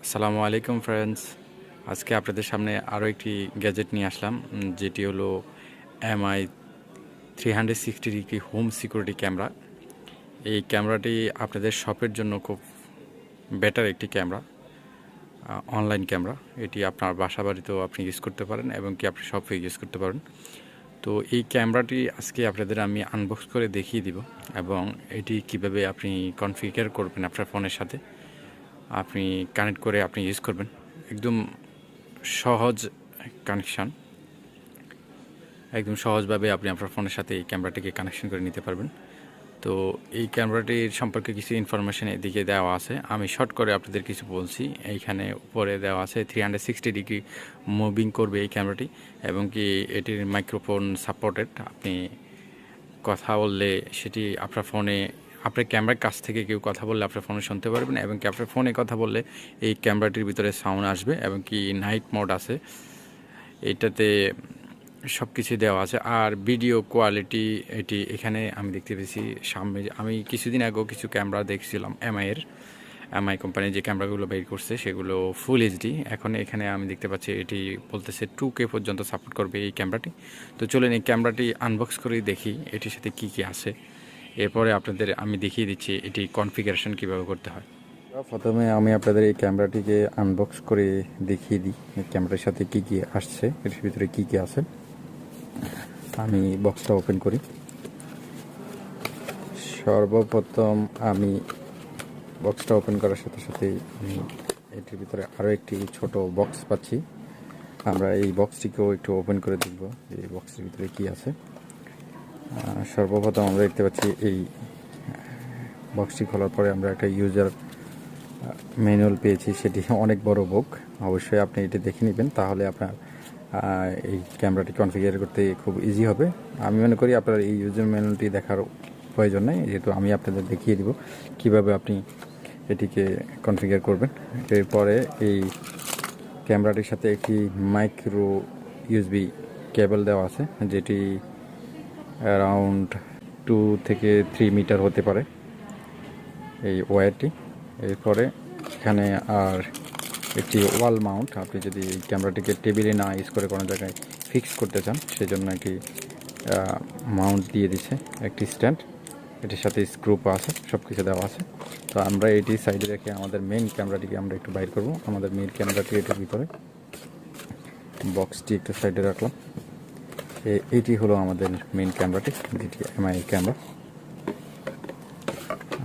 আসসালামুআলাইকুম friends, আজকে আপনাদের সামনে আরও একটি গ্যাজেট নিয়ে আসলাম, যেটি হলো MI 360 degree home security camera. এই ক্যামেরাটি আপনাদের শপের জন্য খুব বেটার একটি ক্যামেরা, অনলাইন ক্যামেরা। এটি আপনার বাসা বাড়িতেও আপনি ইউজ করতে পারেন এবং কি আপনি শপে ইউজ করতে পারেন। তো এই ক্যামেরাটি আজকে আপনাদের আমি আনবক্স করে দেখিয়ে দিব এবং এটি কিভাবে আপনি কনফিগার করবেন আপনার ফোনের সাথে, আপনি কানেক্ট করে আপনি ইউজ করবেন। একদম সহজ কানেকশান, একদম সহজভাবে আপনি আপনার ফোনের সাথে এই ক্যামেরাটিকে কানেকশন করে নিতে পারবেন। তো এই ক্যামেরাটির সম্পর্কে কিছু ইনফরমেশান এদিকে দেওয়া আছে, আমি শর্ট করে আপনাদের কিছু বলছি। এইখানে উপরে দেওয়া আছে 360 ডিগ্রি মুভিং করবে এই ক্যামেরাটি এবং কি এটির মাইক্রোফোন সাপোর্টেড। আপনি কথা বললে সেটি আপনার ফোনে, আপনার ক্যামেরার কাছ থেকে কেউ কথা বললে আপনার ফোনে শুনতে পারবেন এবং কি আপনার ফোনে কথা বললে এই ক্যামেরাটির ভিতরে সাউন্ড আসবে এবং কি নাইট মোড আছে এটাতে, সব কিছু দেওয়া আছে। আর ভিডিও কোয়ালিটি এটি এখানে আমি দেখতে পেয়েছি সামনে, আমি কিছুদিন আগেও কিছু ক্যামেরা দেখছিলাম এমআই কোম্পানি যে ক্যামেরাগুলো বের করছে সেগুলো ফুল এইচডি। এখন এখানে আমি দেখতে পাচ্ছি এটি বলতেছে 2K পর্যন্ত সাপোর্ট করবে এই ক্যামেরাটি। তো চলেন এই ক্যামেরাটি আনবক্স করে দেখি এটির সাথে কি কি আছে, এরপরে আপনাদের আমি দেখিয়ে দিচ্ছি এটি কনফিগারেশন কীভাবে করতে হয়। প্রথমে আমি আপনাদের এই ক্যামেরাটিকে আনবক্স করে দেখিয়ে দিই এই ক্যামেরার সাথে কি কি আসছে, এর ভিতরে কি কি আছে। আমি বক্সটা ওপেন করি। সর্বপ্রথম আমি বক্সটা ওপেন করার সাথে সাথেই আমি এটির ভিতরে আরও একটি ছোট বক্স পাচ্ছি। আমরা এই বক্সটিকেও একটু ওপেন করে দেখব এই বক্সের ভিতরে কি আছে। সর্বপ্রথম আমরা দেখতে পাচ্ছি এই বক্সটি খোলার পরে আমরা একটা ইউজার ম্যানুয়াল পেয়েছি, সেটি অনেক বড় বুক। অবশ্যই আপনি এটি দেখে নেবেন, তাহলে আপনার এই ক্যামেরাটি কনফিগার করতে খুব ইজি হবে। আমি মনে করি আপনার এই ইউজার ম্যানুয়ালটি দেখার প্রয়োজন নেই, যেহেতু আমি আপনাদের দেখিয়ে দিব কিভাবে আপনি এটিকে কনফিগার করবেন। এরপরে এই ক্যামেরাটির সাথে একটি মাইক্রো ইউএসবি কেবল দেওয়া আছে, যেটি অ্যারাউন্ড 2 থেকে 3 মিটার হতে পারে এই ওয়্যারটি। এরপরে এখানে আর একটি ওয়াল মাউন্ট, আপনি যদি এই ক্যামেরাটিকে টেবিলে না ইউজ করে কোনো জায়গায় ফিক্স করতে চান সেজন্য একটি মাউন্ট দিয়ে দিচ্ছে, একটি স্ট্যান্ড, এটির সাথে স্ক্রুপ আছে, সব কিছু দেওয়া আছে। তো আমরা এটি সাইডে রেখে আমাদের মেইন ক্যামেরাটিকে আমরা একটু বাইর করব। আমাদের মেইন ক্যামেরাটি এটির ভিতরে, বক্সটি একটু সাইডে রাখলাম। এটি হলো আমাদের মেইন ক্যামেরাটি, যেটি এমআই ক্যামেরা।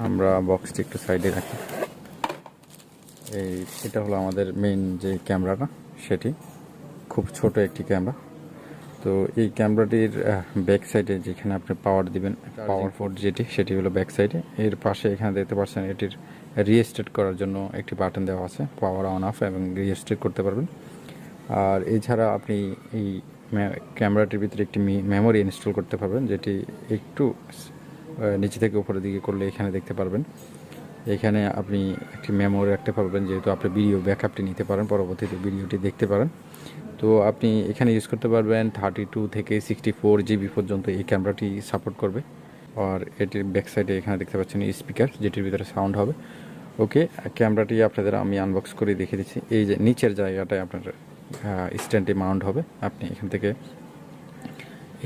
আমরা বক্সটি একটু সাইডে রাখি। এটা হলো আমাদের মেইন যে ক্যামেরাটা, সেটি খুব ছোট একটি ক্যামেরা। তো এই ক্যামেরাটির ব্যাক সাইডে যেখানে আপনি পাওয়ার দিবেন, পাওয়ার পোর্ট যেটি, সেটি হলো ব্যাক সাইডে। এর পাশে এখানে দেখতে পাচ্ছেন এটির রিস্টার্ট করার জন্য একটি বাটন দেওয়া আছে, পাওয়ার অন অফ এবং রিস্টার্ট করতে পারবেন। আর এছাড়া আপনি এই ক্যামেরাটির ভিতরে একটি মেমোরি ইনস্টল করতে পারবেন, যেটি একটু নিচে থেকে উপরের দিকে করলে এখানে দেখতে পারবেন। এখানে আপনি একটি মেমোরি রাখতে পারবেন, যেহেতু আপনি ভিডিও ব্যাকআপটি নিতে পারেন, পরবর্তীতে ভিডিওটি দেখতে পারেন। তো আপনি এখানে ইউজ করতে পারবেন 32 থেকে 64 জিবি পর্যন্ত এই ক্যামেরাটি সাপোর্ট করবে। আর এটির ব্যাক সাইডে এখানে দেখতে পাচ্ছেন স্পিকার, যেটির ভিতরে সাউন্ড হবে। ওকে, ক্যামেরাটি আপনাদের আমি আনবক্স করে দেখে দিচ্ছি। এই যে নিচের জায়গাটায় আপনার স্ট্যান্ডটি মাউন্ট হবে, আপনি এখান থেকে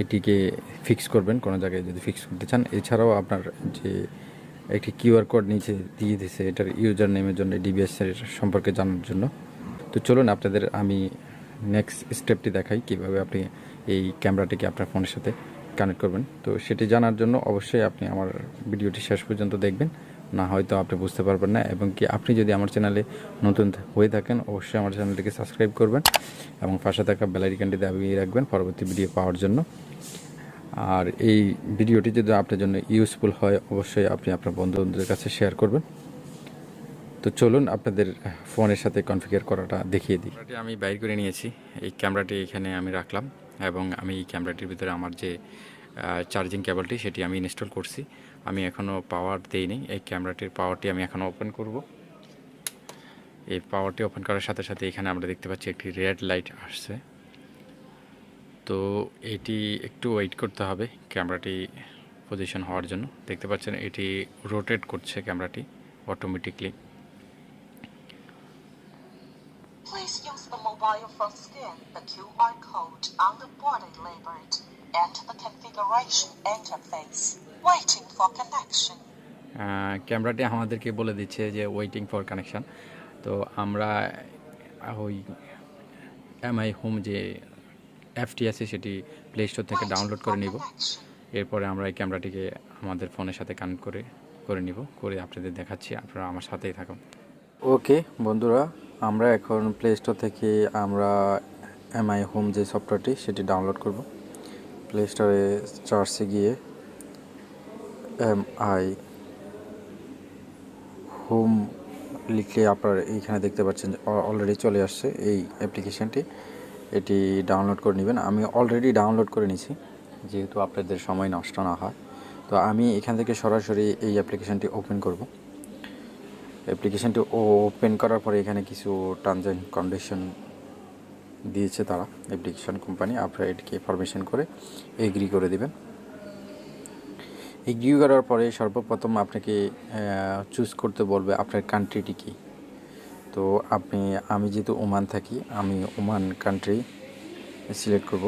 এটিকে ফিক্স করবেন কোনো জায়গায় যদি ফিক্স করতে চান। এছাড়াও আপনার যে একটি কিউআর কোড নিচে দিয়ে দিয়েছে, এটার ইউজার নেমের জন্য, ডিবিএসের সম্পর্কে জানার জন্য। তো চলুন আপনাদের আমি নেক্সট স্টেপটি দেখাই কীভাবে আপনি এই ক্যামেরাটিকে আপনার ফোনের সাথে কানেক্ট করবেন। তো সেটি জানার জন্য অবশ্যই আপনি আমার ভিডিওটি শেষ পর্যন্ত দেখবেন, না হয়তো আপনি বুঝতে পারবেন না। এবং কি আপনি যদি আমার চ্যানেলে নতুন হয়ে থাকেন, অবশ্যই আমার চ্যানেলটিকে সাবস্ক্রাইব করবেন এবং পাশে থাকা বেল আইকনটি দাবিয়ে রাখবেন পরবর্তী ভিডিও পাওয়ার জন্য। আর এই ভিডিওটি যদি আপনার জন্য ইউজফুল হয়, অবশ্যই আপনি আপনার বন্ধুদের কাছে শেয়ার করবেন। তো চলুন আপনাদের ফোনের সাথে কনফিগার করাটা দেখিয়ে দিই। ক্যামেরাটি আমি বাইর করে নিয়েছি, এই ক্যামেরাটি এখানে আমি রাখলাম এবং আমি এই ক্যামেরাটির ভিতরে আমার যে চার্জিং কেবলটি সেটি আমি ইনস্টল করছি। আমি এখনও পাওয়ার দেইনি, এই ক্যামেরাটির পাওয়ারটি আমি এখনও ওপেন করব। এই পাওয়ারটি ওপেন করার সাথে সাথে এখানে আমরা দেখতে পাচ্ছি একটি রেড লাইট আসছে। তো এটি একটু ওয়েট করতে হবে ক্যামেরাটি পজিশন হওয়ার জন্য। দেখতে পাচ্ছেন এটি রোটেট করছে ক্যামেরাটি automatically. Please use the mobile phone scan the QR code on the body labeled enter the configuration interface. Waiting for connection. ক্যামেরাটি আমাদেরকে বলে দিচ্ছে যে ওয়েটিং ফর কানেকশান। তো আমরা ওই এমআই হোম যে অ্যাপটি আছে সেটি প্লে স্টোর থেকে ডাউনলোড করে নিব। এরপরে আমরা এই ক্যামেরাটিকে আমাদের ফোনের সাথে কানেক্ট করে নিব, করে আপনাদের দেখাচ্ছি, আপনারা আমার সাথেই থাকুন। ওকে বন্ধুরা, আমরা এখন প্লে স্টোর থেকে আমরা এমআই হোম যে সফটওয়্যারটি সেটি ডাউনলোড করব। প্লে স্টোরে সার্চে গিয়ে এমআই হোম লিখলে আপনার এইখানে দেখতে পাচ্ছেন অলরেডি চলে আসছে এই অ্যাপ্লিকেশানটি। এটি ডাউনলোড করে নেবেন। আমি অলরেডি ডাউনলোড করে নিয়েছি যেহেতু আপনাদের সময় নষ্ট না হয়। তো আমি এখান থেকে সরাসরি এই অ্যাপ্লিকেশানটি ওপেন করব। অ্যাপ্লিকেশানটি ওপেন করার পরে এখানে কিছু টার্মস অ্যান্ড কন্ডিশন দিয়েছে তারা, অ্যাপ্লিকেশান কোম্পানি। আপনারা এটিকে পারমিশন করে এগ্রি করে দেবেন। এগ্রি করার পরে সর্বপ্রথম আপনাকে চুজ করতে বলবে আপনার কান্ট্রিটি কী। তো আমি যেহেতু ওমান থাকি, আমি ওমান কান্ট্রি সিলেক্ট করব।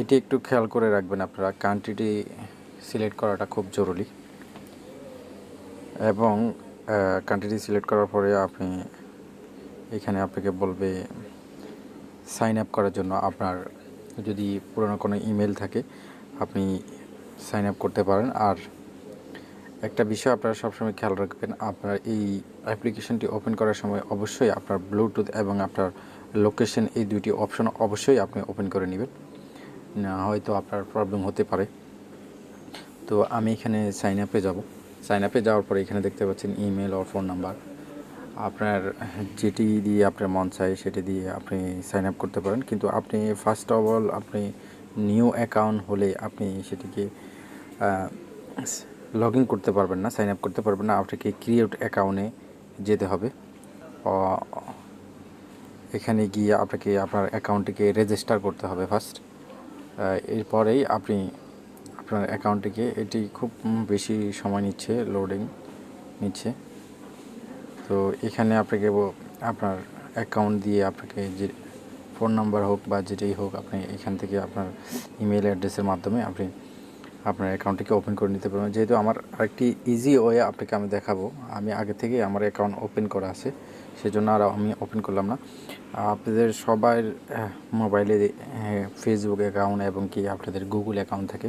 এটি একটু খেয়াল করে রাখবেন আপনারা, কান্ট্রিটি সিলেক্ট করাটা খুব জরুরি। এবং কান্ট্রিটি সিলেক্ট করার পরে আপনি এখানে আপনাকে বলবে সাইন আপ করার জন্য। আপনার যদি পুরনো কোনো ইমেল থাকে আপনি সাইন আপ করতে পারেন। আর একটা বিষয় আপনারা সবসময় খেয়াল রাখবেন, আপনার এই অ্যাপ্লিকেশনটি ওপেন করার সময় অবশ্যই আপনার ব্লুটুথ এবং আপনার লোকেশন এই দুইটি অপশন অবশ্যই আপনি ওপেন করে নেবেন, না হয়তো আপনার প্রবলেম হতে পারে। তো আমি এখানে সাইন আপে যাব। সাইন আপে যাওয়ার পরে এখানে দেখতে পাচ্ছেন ইমেল ও ফোন নাম্বার। আপনার যেটি দিয়ে আপনার মন চায় সেটি দিয়ে আপনি সাইন আপ করতে পারেন। কিন্তু আপনি ফার্স্ট অফ অল আপনি নিউ অ্যাকাউন্ট হলে আপনি সেটিকে লগ ইন করতে পারবেন না, সাইন আপ করতে পারবেন না। আপনাকে ক্রিয়েট অ্যাকাউন্টে যেতে হবে। এখানে গিয়ে আপনাকে আপনার অ্যাকাউন্টটিকে রেজিস্টার করতে হবে ফার্স্ট। এরপরেই আপনি আপনার অ্যাকাউন্টটিকে, এটি খুব বেশি সময় নিচ্ছে, লোডিং নিচ্ছে। তো এখানে আপনাকে আপনার অ্যাকাউন্ট দিয়ে আপনাকে যে ফোন নাম্বার হোক বা যেটাই হোক, আপনি এখান থেকে আপনার ইমেল অ্যাড্রেসের মাধ্যমে আপনি আপনার অ্যাকাউন্টটিকে ওপেন করে নিতে পারবেন। যেহেতু আমার আরেকটি ইজি ওয়ে আপনাকে আমি দেখাবো, আমি আগে থেকে আমার অ্যাকাউন্ট ওপেন করা আছে, সেজন্য আর আমি ওপেন করলাম না। আপনাদের সবার মোবাইলে ফেসবুক অ্যাকাউন্ট এবং কি আপনাদের গুগল অ্যাকাউন্ট থাকে,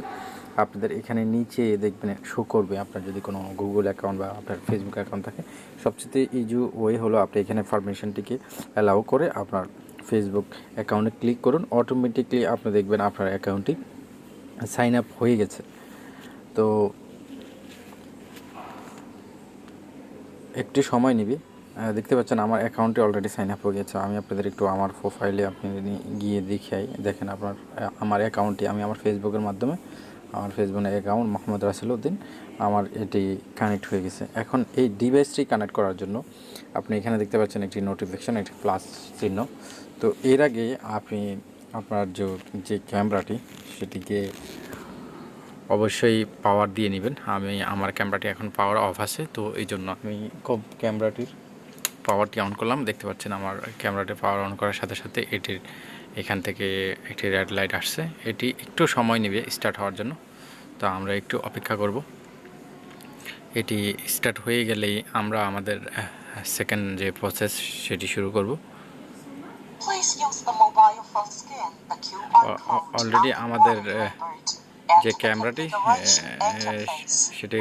আপনাদের এখানে নিচে দেখবেন শো করবে। আপনার যদি কোনো গুগল অ্যাকাউন্ট বা আপনার ফেসবুক অ্যাকাউন্ট থাকে, সবচেয়ে ইজি ওয়ে হলো আপনি এখানে পারমিশনটিকে অ্যালাউ করে আপনার ফেসবুক অ্যাকাউন্টে ক্লিক করুন। অটোমেটিকলি আপনি দেখবেন আপনার অ্যাকাউন্টটি সাইন আপ হয়ে গেছে। তো একটু সময় নেবে। দেখতে পাচ্ছেন আমার অ্যাকাউন্টে অলরেডি সাইন আপ হয়ে গেছে। আমি আপনাদের একটু আমার প্রোফাইলে আপনি গিয়ে দেখাই, দেখেন আমার অ্যাকাউন্টটি আমি আমার ফেসবুকের মাধ্যমে, আমার ফেসবুকের অ্যাকাউন্ট মোহাম্মদ রাসেলউদ্দিন, আমার এটি কানেক্ট হয়ে গেছে। এখন এই ডিভাইসটি কানেক্ট করার জন্য আপনি এখানে দেখতে পাচ্ছেন একটি নোটিফিকেশান, একটি প্লাস চিহ্ন। তো এর আগে আপনি আপনার যে ক্যামেরাটি সেটিকে অবশ্যই পাওয়ার দিয়ে নেবেন। আমার ক্যামেরাটি এখন পাওয়ার অফ আছে, তো এই জন্য আমি ক্যামেরাটির পাওয়ারটি অন করলাম। দেখতে পাচ্ছেন আমার ক্যামেরাটি পাওয়ার অন করার সাথে সাথে এটির এখান থেকে একটি রেড লাইট আসছে। এটি একটু সময় নেবে স্টার্ট হওয়ার জন্য, তো আমরা একটু অপেক্ষা করব। এটি স্টার্ট হয়ে গেলেই আমরা আমাদের সেকেন্ড যে প্রসেস সেটি শুরু করব। অলরেডি আমাদের যে ক্যামেরাটি সেটি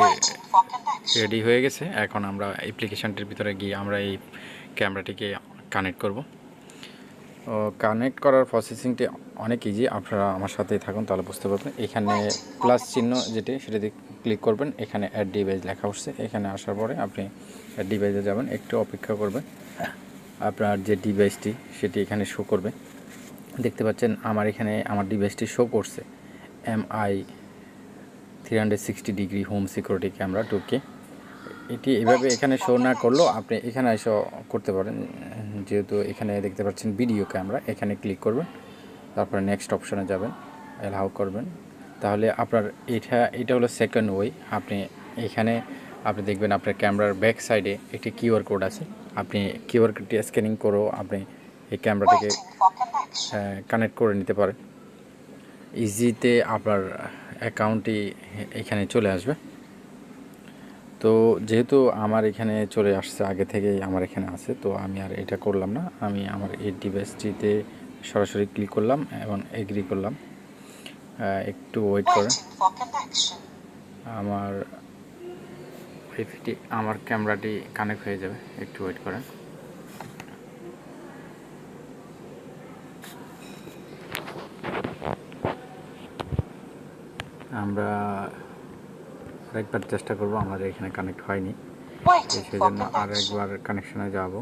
রেডি হয়ে গেছে। এখন আমরা অ্যাপ্লিকেশানটির ভিতরে গিয়ে আমরা এই ক্যামেরাটিকে কানেক্ট করব। কানেক্ট করার প্রসেসিংটি অনেক ইজি, আপনারা আমার সাথেই থাকুন তাহলে বুঝতে পারবেন। এখানে প্লাস চিহ্ন সেটাতে ক্লিক করবেন, এখানে অ্যাড ডিভাইস লেখা উঠছে। এখানে আসার পরে আপনি অ্যাড ডিভাইসে যাবেন, একটু অপেক্ষা করবেন, আপনার যে ডিভাইসটি সেটি এখানে শো করবে। দেখতে পাচ্ছেন আমার এখানে আমার ডিভাইসটি শো করছে MI 360 degree home security camera 2K। এটি এভাবে এখানে শো না করলেও আপনি এখানে এসে করতে পারেন। যেহেতু এখানে দেখতে পাচ্ছেন ভিডিও ক্যামেরা, এখানে ক্লিক করবেন, তারপরে নেক্সট অপশনে যাবেন, অ্যালাউ করবেন। তাহলে আপনার এটা হলো সেকেন্ড ওয়ে। আপনি এখানে আপনি দেখবেন আপনার ক্যামেরার ব্যাক সাইডে একটি কিউআর কোড আছে। আপনি কিউআর কোডটি স্ক্যানিং করেও আপনি এই ক্যামেরাটিকে কানেক্ট করে নিতে পারেন। ইজিতে আপনার অ্যাকাউন্টটি এখানে চলে আসবে। তো যেহেতু আমার এখানে চলে আসছে, আগে থেকেই আমার এখানে আছে, তো আমি আর এটা করলাম না। আমি আমার এই ডিভাইসটিতে সরাসরি ক্লিক করলাম এবং এগ্রি করলাম। একটু ওয়েট করেন, আমার আমার ক্যামেরাটি কানেক্ট হয়ে যাবে, একটু ওয়েট করেন। আমরা আরেকবার চেষ্টা করব, আমাদের এখানে কানেক্ট হয়নি, সেই জন্য আরেকবার কানেকশনে যাব।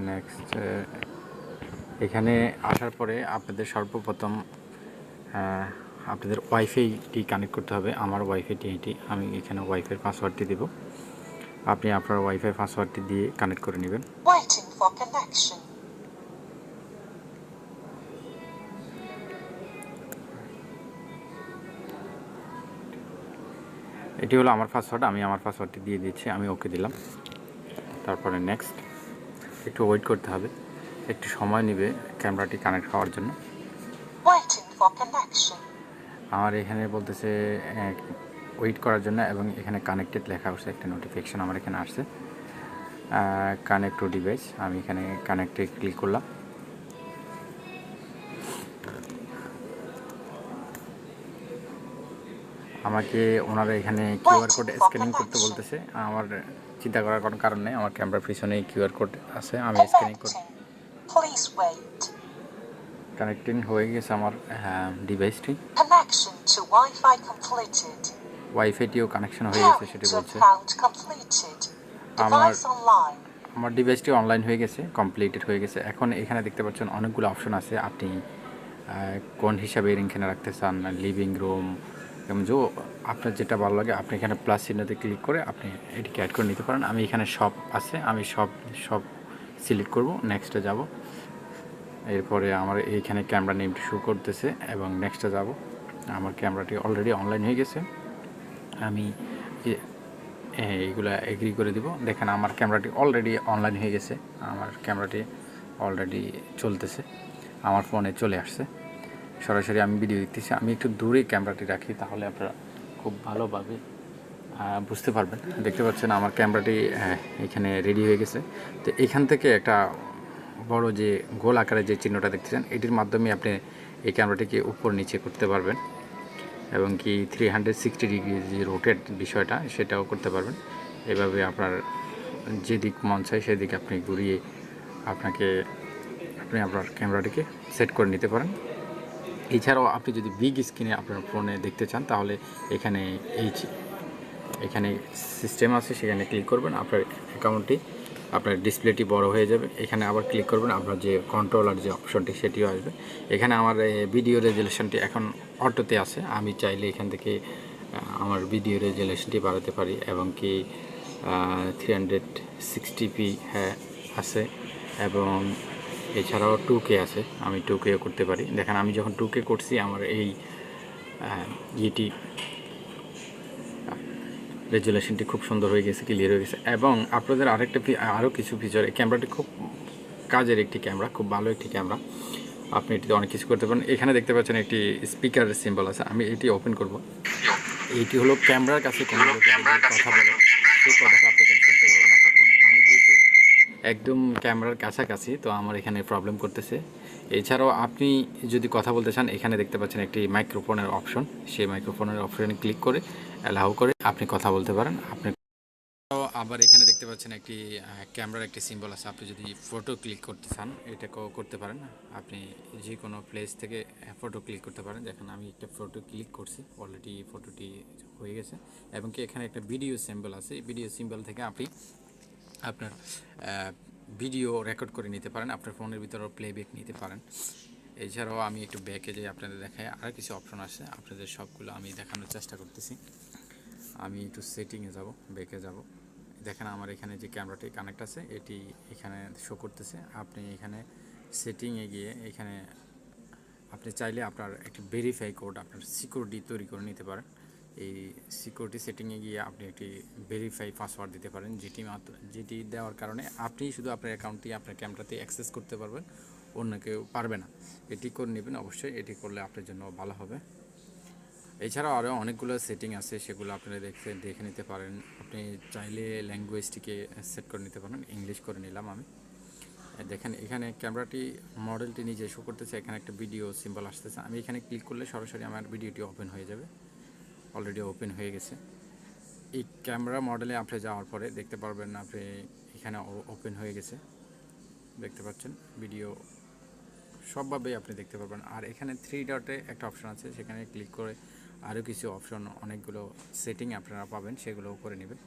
নেক্সট, এখানে আসার পরে আপনাদের সর্বপ্রথম আপনাদের ওয়াইফাইটি কানেক্ট করতে হবে। আমার ওয়াইফাইটি এটি, আমি এখানে ওয়াইফাই পাসওয়ার্ডটি দেব। আপনি আপনার ওয়াইফাই পাসওয়ার্ডটি দিয়ে কানেক্ট করে নেবেন। এটি হলো আমার পাসওয়ার্ড, আমি আমার পাসওয়ার্ডটি দিয়ে দিচ্ছি, আমি ওকে দিলাম। তারপরে নেক্সট, একটু ওয়েট করতে হবে, একটু সময় নেবে ক্যামেরাটি কানেক্ট হওয়ার জন্য। আমার এখানে বলতেছে ওয়েট করার জন্য, এবং এখানে কানেক্টেড লেখা আসছে, একটা নোটিফিকেশান আমার এখানে আসছে, কানেক্ট টু ডিভাইস। আমি এখানে কানেক্টে ক্লিক করলাম। আমাকে ওনারা এখানে কিউআর কোড স্ক্যানিং করতে বলতেছে। আমার চিন্তা করার কোনো কারণ নেই, আমার ক্যামেরার পিছনে কিউআর কোড আছে, আমি স্ক্যানিং করি। কানেক্টিং হয়ে গেছে আমার ডিভাইসটি, ওয়াইফাইটিও কানেকশন হয়ে গেছে সেটি বলছে। আমার ডিভাইসটি অনলাইন হয়ে গেছে, কমপ্লিটেড হয়ে গেছে। এখন এখানে দেখতে পাচ্ছেন অনেকগুলো অপশন আছে, আপনি কোন হিসাবে এখানে রাখতে চান, লিভিং রুম, এবং আপনার যেটা ভালো লাগে আপনি এখানে প্লাস চিহ্নতে ক্লিক করে আপনি এটিকে অ্যাড করে নিতে পারেন। আমি এখানে সব আছে, আমি সব সিলেক্ট করব, নেক্সটে যাব। এরপরে আমার এইখানে ক্যামেরা নেমটি শো করতেছে, এবং নেক্সটে যাব। আমার ক্যামেরাটি অলরেডি অনলাইন হয়ে গেছে, আমি এইগুলা এগ্রি করে দিব। দেখেন আমার ক্যামেরাটি অলরেডি অনলাইন হয়ে গেছে, আমার ক্যামেরাটি অলরেডি চলতেছে, আমার ফোনে চলে আসছে, সরাসরি আমি ভিডিও দেখতেছি। আমি একটু দূরে ক্যামেরাটি রাখি, তাহলে আপনারা খুব ভালোভাবে বুঝতে পারবেন। দেখতে পাচ্ছেন আমার ক্যামেরাটি এখানে রেডি হয়ে গেছে। তো এখান থেকে একটা বড় যে গোল আকারে যে চিহ্নটা দেখতেছেন, এটির মাধ্যমে আপনি এই ক্যামেরাটিকে উপর নিচে করতে পারবেন, এবং কি 360 ডিগ্রি যে রোটেট বিষয়টা সেটাও করতে পারবেন। এভাবে আপনার যেদিক মন চায় সেদিকে আপনি ঘুরিয়ে আপনি আপনার ক্যামেরাটিকে সেট করে নিতে পারেন। এছাড়াও আপনি যদি বিগ স্ক্রিনে আপনার ফোনে দেখতে চান, তাহলে এখানে সিস্টেম আছে, সেখানে ক্লিক করবেন, আপনার অ্যাকাউন্টটি, আপনার ডিসপ্লেটি বড় হয়ে যাবে। এখানে আবার ক্লিক করবেন, আপনার যে কন্ট্রোলার যে অপশনটি সেটিও আসবে। এখানে আমার ভিডিও রেজুলেশনটি এখন অটোতে আছে, আমি চাইলে এখান থেকে আমার ভিডিও রেজুলেশনটি বাড়াতে পারি, এবং কি 360p আছে, এবং এছাড়াও 2K আছে, আমি 2K করতে পারি। দেখেন আমি যখন 2K করছি, আমার এই ইটি রেজুলেশনটি খুব সুন্দর হয়ে গেছে, ক্লিয়ার হয়ে গেছে। এবং আপনাদের আরও কিছু ফিচার, এই ক্যামেরাটি খুব কাজের একটি ক্যামেরা, খুব ভালো একটি ক্যামেরা, আপনি এটিতে অনেক কিছু করতে পারেন। এখানে দেখতে পাচ্ছেন একটি স্পিকারের সিম্বল আছে, আমি এটি ওপেন করব। এইটি হলো ক্যামেরার কাছে কোনো কথা বলে সেই কথাটা আপনি এখানে শুনতে পারবেন আপনার ফোনে। আমি যেহেতু একদম ক্যামেরার কাছাকাছি, তো আমার এখানে প্রবলেম করতেছে। এছাড়াও আপনি যদি কথা বলতে চান, এখানে দেখতে পাচ্ছেন একটি মাইক্রোফোনের অপশন, সেই মাইক্রোফোনের অপশনে ক্লিক করে অ্যালাউ করে আপনি কথা বলতে পারেন। আবার এখানে দেখতে পাচ্ছেন একটি ক্যামেরার একটি সিম্বল আছে, আপনি যদি ফটো ক্লিক করতে চান এটাকেও করতে পারেন। আপনি যে কোনো প্লেস থেকে ফটো ক্লিক করতে পারেন। দেখেন আমি একটা ফটো ক্লিক করছি, অলরেডি ফটোটি হয়ে গেছে, এবং কি এখানে একটা ভিডিও সিম্বল আছে, ভিডিও সিম্বল থেকে আপনি আপনার ভিডিও রেকর্ড করে নিতে পারেন, আপনার ফোনের ভিতরেও প্লেব্যাক নিতে পারেন। এছাড়াও আমি একটু ব্যাকে যাই, আপনাদের দেখায় আরও কিছু অপশন আছে, আপনাদের সবগুলো আমি দেখানোর চেষ্টা করতেছি। আমি একটু সেটিংয়ে যাব, ব্যাকে যাব। দেখেন আমার এখানে যে ক্যামেরাটি কানেক্ট আছে এটি এখানে শো করতেছে। আপনি এখানে সেটিংয়ে গিয়ে এখানে আপনি চাইলে আপনার একটি ভেরিফাই কোড, আপনার সিকিউরিটি তৈরি করে নিতে পারেন। এই সিকিউরিটি সেটিংয়ে গিয়ে আপনি একটি ভেরিফাই পাসওয়ার্ড দিতে পারেন, যেটি দেওয়ার কারণে আপনি শুধু আপনার অ্যাকাউন্টটি আপনার ক্যামেরাতে অ্যাক্সেস করতে পারবেন, অন্য কেউ পারবে না। এটি করে নেবেন অবশ্যই, এটি করলে আপনার জন্য ভালো হবে। এছাড়াও আরও অনেকগুলো সেটিং আছে, সেগুলো আপনারা দেখে নিতে পারেন। আপনি চাইলে ল্যাঙ্গুয়েজটিকে সেট করে নিতে পারেন, ইংলিশ করে নিলাম আমি। দেখেন এখানে ক্যামেরাটি মডেলটি নিজে শো করতেছে, এখানে একটা ভিডিও সিম্বল আসতেছে। আমি এখানে ক্লিক করলে সরাসরি আমার ভিডিওটি ওপেন হয়ে যাবে, অলরেডি ওপেন হয়ে গেছে। এই ক্যামেরা মডেলে আপনি যাওয়ার পরে দেখতে পারবেন আপনি এখানে ওপেন হয়ে গেছে, দেখতে পাচ্ছেন ভিডিও সবভাবেই আপনি দেখতে পারবেন। আর এখানে 3 ডটে একটা অপশন আছে, সেখানে ক্লিক করে আরও কিছু অপশন, অনেকগুলো সেটিং আপনারা পাবেন, সেগুলোও করে নেবেন।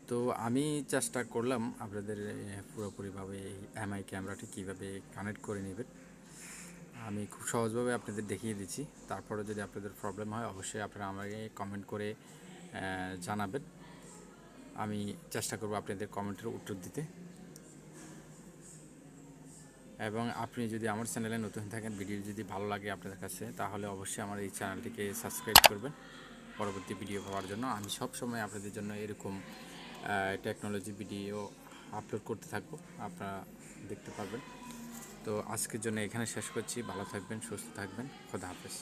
তো আমি চেষ্টা করলাম আপনাদের পুরোপুরিভাবে এই এমআই ক্যামেরাটি কীভাবে কানেক্ট করে নেবেন আমি খুব সহজভাবে আপনাদের দেখিয়ে দিচ্ছি। তারপরে যদি আপনাদের প্রবলেম হয় অবশ্যই আপনারা আমাকে কমেন্ট করে জানাবেন, আমি চেষ্টা করব আপনাদের কমেন্টের উত্তর দিতে। এবং আপনি যদি আমার চ্যানেলে নতুন থাকেন, ভিডিও যদি ভালো লাগে আপনাদের কাছে, তাহলে অবশ্যই আমার এই চ্যানেলটিকে সাবস্ক্রাইব করবেন পরবর্তী ভিডিও পাওয়ার জন্য। আমি সব সময় আপনাদের জন্য এরকম টেকনোলজি ভিডিও আপলোড করতে থাকবো, আপনারা দেখতে পারবেন। তো আজকের জন্য এখানে শেষ করছি, ভালো থাকবেন, সুস্থ থাকবেন, খোদা হাফেজ।